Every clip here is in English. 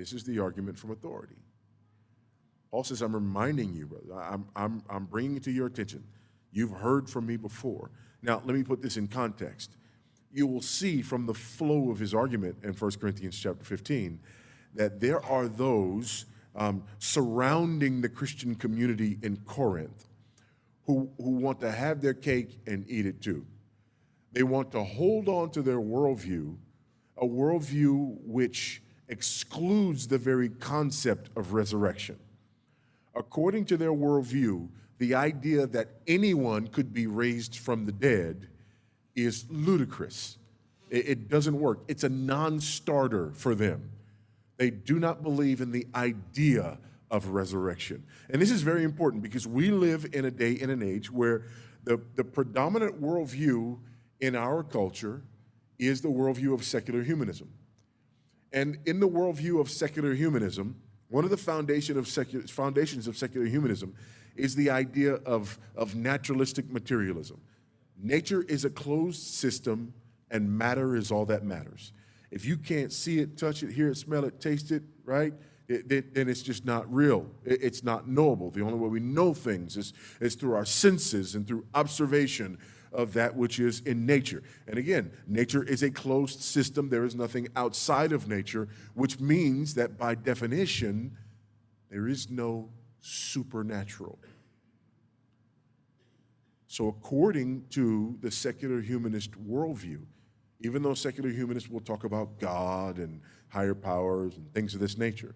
This is the argument from authority. Paul says, I'm reminding you, brother. I'm bringing it to your attention. You've heard from me before. Now, let me put this in context. You will see from the flow of his argument in 1 Corinthians chapter 15 that there are those surrounding the Christian community in Corinth who want to have their cake and eat it too. They want to hold on to their worldview, a worldview which excludes the very concept of resurrection. According to their worldview, the idea that anyone could be raised from the dead is ludicrous. It doesn't work. It's a non-starter for them. They do not believe in the idea of resurrection. And this is very important because we live in a day and an age where the predominant worldview in our culture is the worldview of secular humanism. And in the worldview of secular humanism, one of the foundations of secular humanism is the idea of naturalistic materialism. Nature is a closed system, and matter is all that matters. If you can't see it, touch it, hear it, smell it, taste it, right, then it's just not real. It's not knowable. The only way we know things is through our senses and through observation of that which is in nature. And again, nature is a closed system. There is nothing outside of nature, which means that by definition, there is no supernatural. So according to the secular humanist worldview, even though secular humanists will talk about God and higher powers and things of this nature,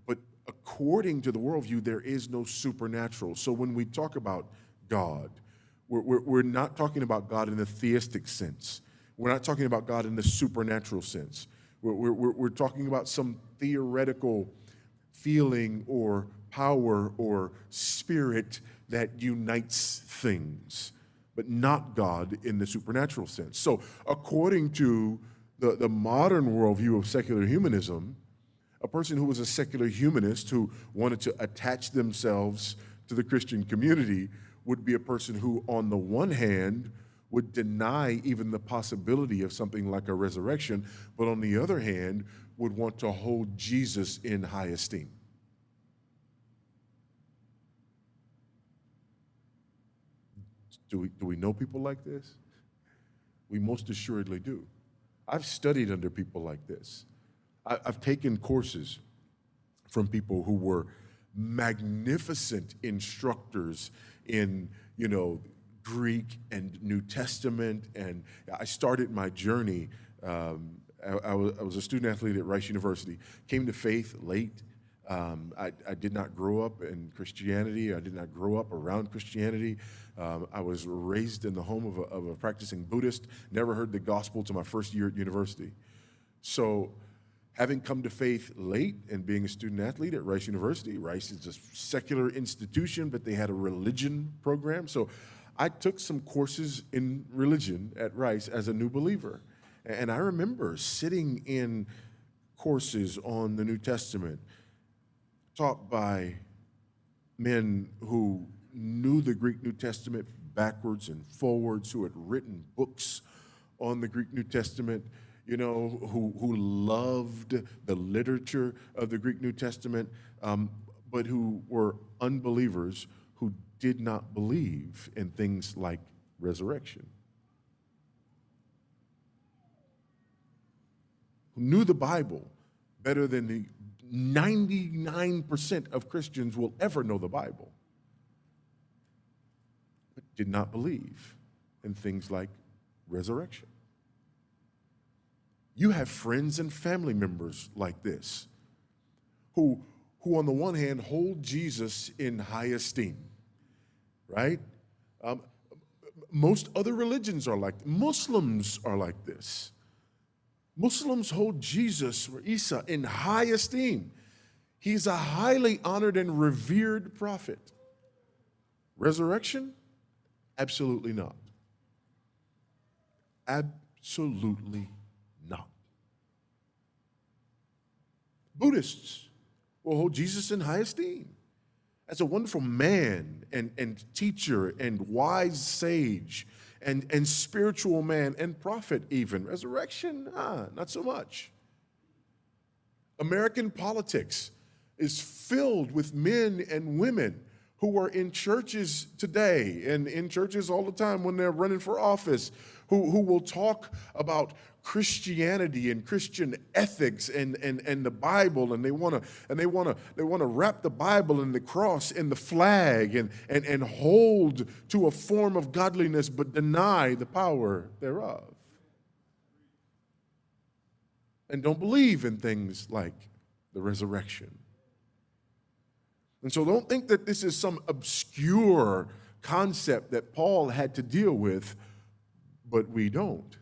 but according to the worldview, there is no supernatural. So when we talk about God, we're not talking about God in the theistic sense. We're not talking about God in the supernatural sense. We're talking about some theoretical feeling or power or spirit that unites things, but not God in the supernatural sense. So according to the modern worldview of secular humanism, a person who was a secular humanist who wanted to attach themselves to the Christian community would be a person who, on the one hand, would deny even the possibility of something like a resurrection, but on the other hand, would want to hold Jesus in high esteem. Do we know people like this? We most assuredly do. I've studied under people like this. I've taken courses from people who were magnificent instructors in, Greek and New Testament, and I started my journey. I was a student athlete at Rice University, came to faith late. I did not grow up in Christianity. I did not grow up around Christianity. I was raised in the home of a practicing Buddhist, never heard the gospel to my first year at university. So having come to faith late and being a student athlete at Rice University, Rice is a secular institution, but they had a religion program. So I took some courses in religion at Rice as a new believer. And I remember sitting in courses on the New Testament taught by men who knew the Greek New Testament backwards and forwards, who had written books on the Greek New Testament, who loved the literature of the Greek New Testament, but who were unbelievers who did not believe in things like resurrection. Who knew the Bible better than the 99% of Christians will ever know the Bible, but did not believe in things like resurrection. You have friends and family members like this who on the one hand hold Jesus in high esteem, right? Most other religions are like, Muslims are like this. Muslims hold Jesus, or Isa, in high esteem. He's a highly honored and revered prophet. Resurrection? Absolutely not. Absolutely not. Buddhists will hold Jesus in high esteem as a wonderful man and teacher and wise sage and spiritual man and prophet even. Resurrection, not so much. American politics is filled with men and women who are in churches today and in churches all the time when they're running for office, who will talk about Christianity and Christian ethics and the Bible, and they want to wrap the Bible and the cross and the flag and hold to a form of godliness but deny the power thereof. And don't believe in things like the resurrection. And so don't think that this is some obscure concept that Paul had to deal with, but we don't.